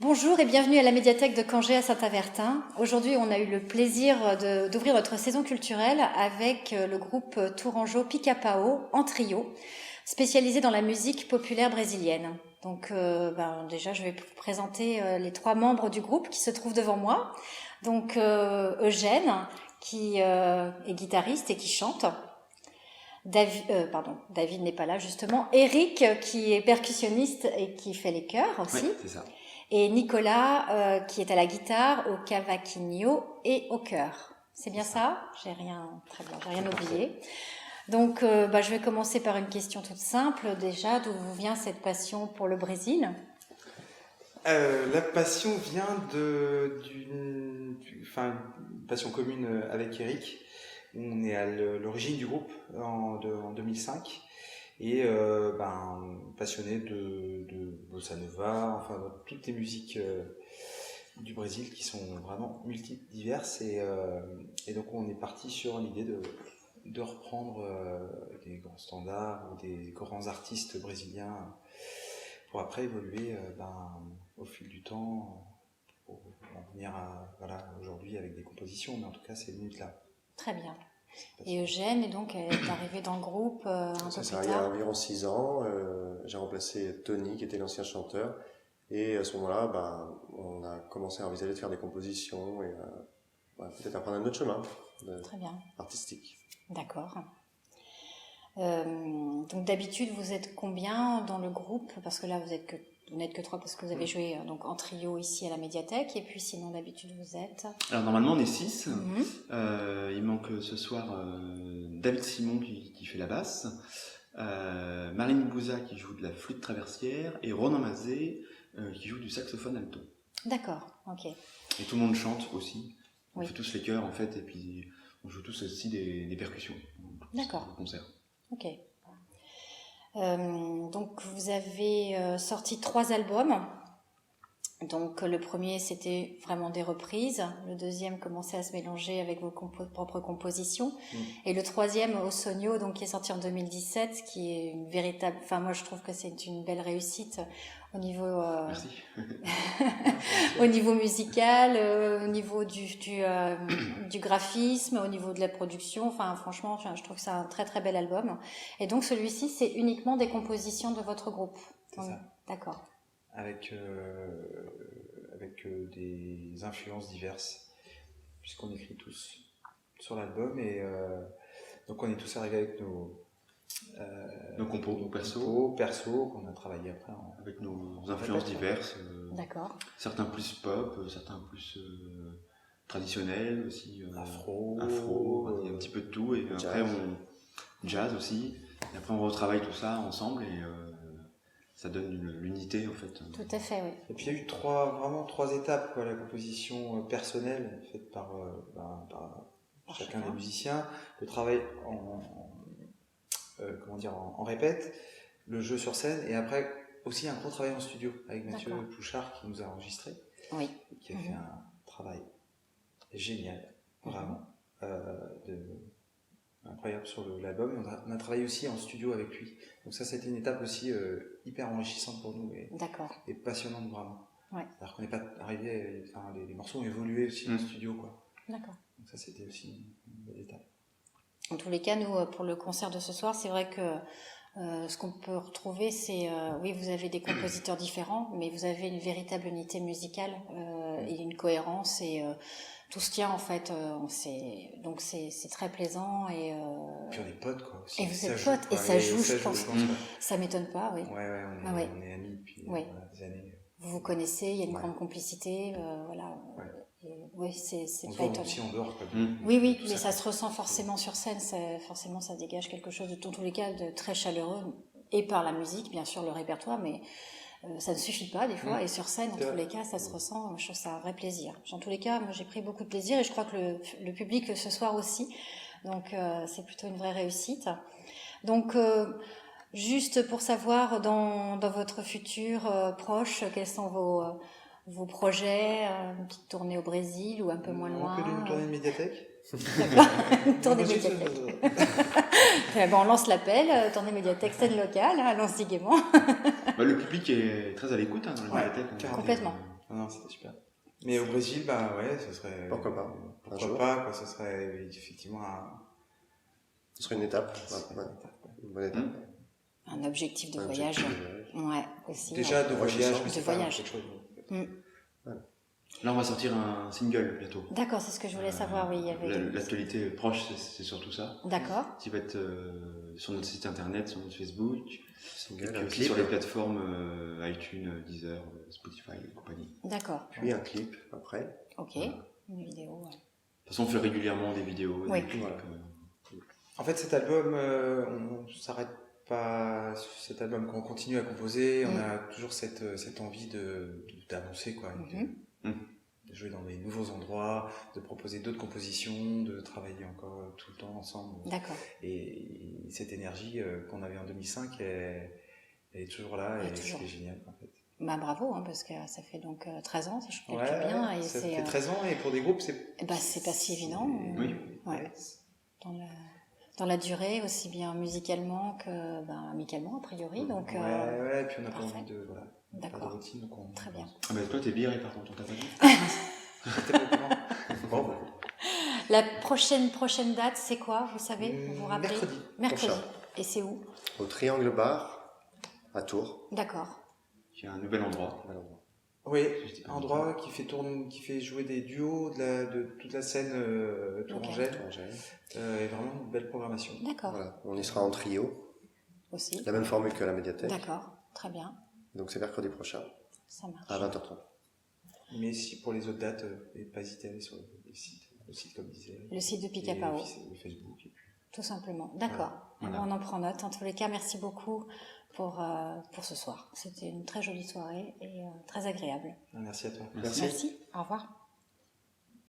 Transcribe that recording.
Bonjour et bienvenue à la médiathèque de Cangé à Saint-Avertin. Aujourd'hui, on a eu le plaisir d'ouvrir notre saison culturelle avec le groupe tourangeau Pica-Pau en trio, spécialisé dans la musique populaire brésilienne. Donc déjà, je vais vous présenter les trois membres du groupe qui se trouvent devant moi. Donc Eugène, qui est guitariste et qui chante. David n'est pas là justement. Eric, qui est percussionniste et qui fait les chœurs aussi. Oui, c'est ça. Et Nicolas, qui est à la guitare, au cavaquinho et au chœur. C'est bien ça ? J'ai rien oublié. Donc, je vais commencer par une question toute simple. Déjà, d'où vous vient cette passion pour le Brésil ? La passion vient d'une passion commune avec Eric. On est à l'origine du groupe en 2005 et passionné de bossa nova, enfin de toutes les musiques du Brésil qui sont vraiment multiples, diverses et donc on est parti sur l'idée de reprendre des grands standards ou des grands artistes brésiliens pour après évoluer au fil du temps pour en venir à aujourd'hui avec des compositions, mais en tout cas c'est venu de là. Très bien. Et Eugène est donc arrivé dans le groupe un peu plus tard. Il y a environ 6 ans, j'ai remplacé Tony qui était l'ancien chanteur et à ce moment-là on a commencé à envisager de faire des compositions et peut-être à prendre un autre chemin Très bien. Artistique. D'accord. Donc d'habitude vous êtes combien dans le groupe ? Parce que là vous n'êtes que 3 parce que vous avez joué donc en trio ici à la médiathèque, et puis sinon d'habitude vous êtes... Alors normalement on est 6, il manque ce soir David Simon qui fait la basse, Marine Bouza qui joue de la flûte traversière et Ronan Mazet qui joue du saxophone alto. D'accord, ok. Et tout le monde chante aussi, on Oui. fait tous les chœurs en fait, et puis on joue tous aussi des percussions. D'accord. Au concert. Ok. Donc vous avez sorti 3 albums. Donc le premier c'était vraiment des reprises, le deuxième commençait à se mélanger avec vos propres compositions, et le troisième Osonio, donc qui est sorti en 2017, qui est une véritable, enfin moi je trouve que c'est une belle réussite au niveau Merci. au niveau musical, au niveau du graphisme, au niveau de la production. Enfin franchement je trouve que c'est un très très bel album, et donc celui-ci c'est uniquement des compositions de votre groupe. C'est ça. D'accord. Avec des influences diverses, puisqu'on écrit tous sur l'album, et donc on est tous arrivés avec nos compos perso qu'on a travaillé après avec nos influences diverses. D'accord. Certains plus pop, certains plus traditionnels aussi. Afro, il y a un petit peu de tout, et jazz. après jazz aussi. Et après on retravaille tout ça ensemble et ça donne l'unité en fait. Tout à fait, oui. Et puis il y a eu trois étapes, quoi. La composition personnelle faite par chacun des musiciens, le travail en répète, le jeu sur scène, et après aussi un gros travail en studio avec Mathieu Pouchard qui nous a enregistré, Oui. qui a fait un travail génial, vraiment, incroyable sur l'album. On a travaillé aussi en studio avec lui, donc ça c'était une étape aussi hyper enrichissante pour nous et passionnante vraiment. Ouais. Alors qu'on n'est pas arrivé, les morceaux ont évolué aussi en studio, quoi. D'accord. Donc ça c'était aussi une belle étape. En tous les cas, nous, pour le concert de ce soir, c'est vrai que ce qu'on peut retrouver, c'est, oui, vous avez des compositeurs différents, mais vous avez une véritable unité musicale et une cohérence, et tout se tient en fait. Donc c'est très plaisant, et puis on est potes, quoi. Aussi. Et vous êtes potes, et ça joue, je pense. Ça m'étonne pas, oui. Ouais, on est amis depuis des années. Vous vous connaissez, il y a une grande complicité, voilà. Ouais. Oui, c'est on pas étonnant. aussi en dehors, quoi. Oui, mais ça se ressent forcément sur scène. Forcément, ça dégage quelque chose dans tous les cas de très chaleureux, et par la musique, bien sûr, le répertoire, mais ça ne suffit pas des fois. Et sur scène, en tous les cas, ça se ressent. Je trouve ça un vrai plaisir. En tous les cas, moi, j'ai pris beaucoup de plaisir, et je crois que le public ce soir aussi. Donc, c'est plutôt une vraie réussite. Donc, juste pour savoir, dans votre futur proche, quels sont vos projets, une petite tournée au Brésil ou un peu moins loin? On peut une tournée de médiathèque. D'accord, une tournée médiathèque. On lance l'appel, tournée médiathèque, scène locale, allons-y gaiement. Le public est très à l'écoute dans la médiathèque. Complètement. Non, c'était super. Mais au Brésil, bah ouais, ce serait. Pourquoi pas. Pourquoi pas, quoi. Ce serait effectivement Ce serait une étape. Une bonne étape. Un objectif de Un voyage. objectif de voyage. Ouais, aussi. déjà ouais. de Ouais, je voyage, sens. mais De c'est pas voyage. quelque chose. Là, on va sortir un single bientôt. D'accord, c'est ce que je voulais savoir, oui. Il y avait... L'actualité proche, c'est surtout ça. D'accord. Qui va être sur notre site internet, sur notre Facebook, Single, et puis un aussi clip. sur les plateformes iTunes, Deezer, Spotify et compagnie. De D'accord. Puis un clip après. Ok. Une vidéo, ouais. toute façon, on fait régulièrement des vidéos, Oui. des clips. Voilà. En fait, cet album, on s'arrête pas sur cet album. Quand on continue à composer, on a toujours cette envie d'avancer, quoi. De jouer dans des nouveaux endroits, de proposer d'autres compositions, de travailler encore tout le temps ensemble. D'accord. Et cette énergie qu'on avait en 2005, elle est toujours là et toujours. c'est génial, en fait. Bah bravo, hein, parce que ça fait donc 13 ans, si je calcule bien. Et ça c'est fait 13 ans et pour des groupes, c'est... bah, c'est pas si évident. Oui. Ouais. Dans la durée, aussi bien musicalement que amicalement, a priori. Donc, ouais, et puis on n'a pas parfait. envie de... Voilà, pas de D'accord. routine, donc on... Très bien. Ah bah toi, t'es viré par contre, on t'a pas dit. C'était pas comment. Bon, bah, La prochaine date, c'est quoi, vous savez? Vous vous rappelez? Mercredi. prochain. Et c'est où? Au Triangle Bar, à Tours. D'accord. Il y a un nouvel endroit. Voilà. Oui, endroit qui fait jouer des duos de toute la scène tourangelle. Et vraiment une belle programmation. D'accord. Voilà. On y sera en trio. Aussi. La même formule que la médiathèque. D'accord. Très bien. Donc c'est mercredi prochain, Ça marche. à 20h30. Mais si pour les autres dates, n'hésitez pas hésiter à aller sur le site comme disait. Le site de Et Picapao. puis le Facebook. Et puis... Tout simplement. D'accord. Voilà. On en prend note. En tous les cas, merci beaucoup pour ce soir. C'était une très jolie soirée et très agréable. Merci à toi. Merci. Merci. Au revoir.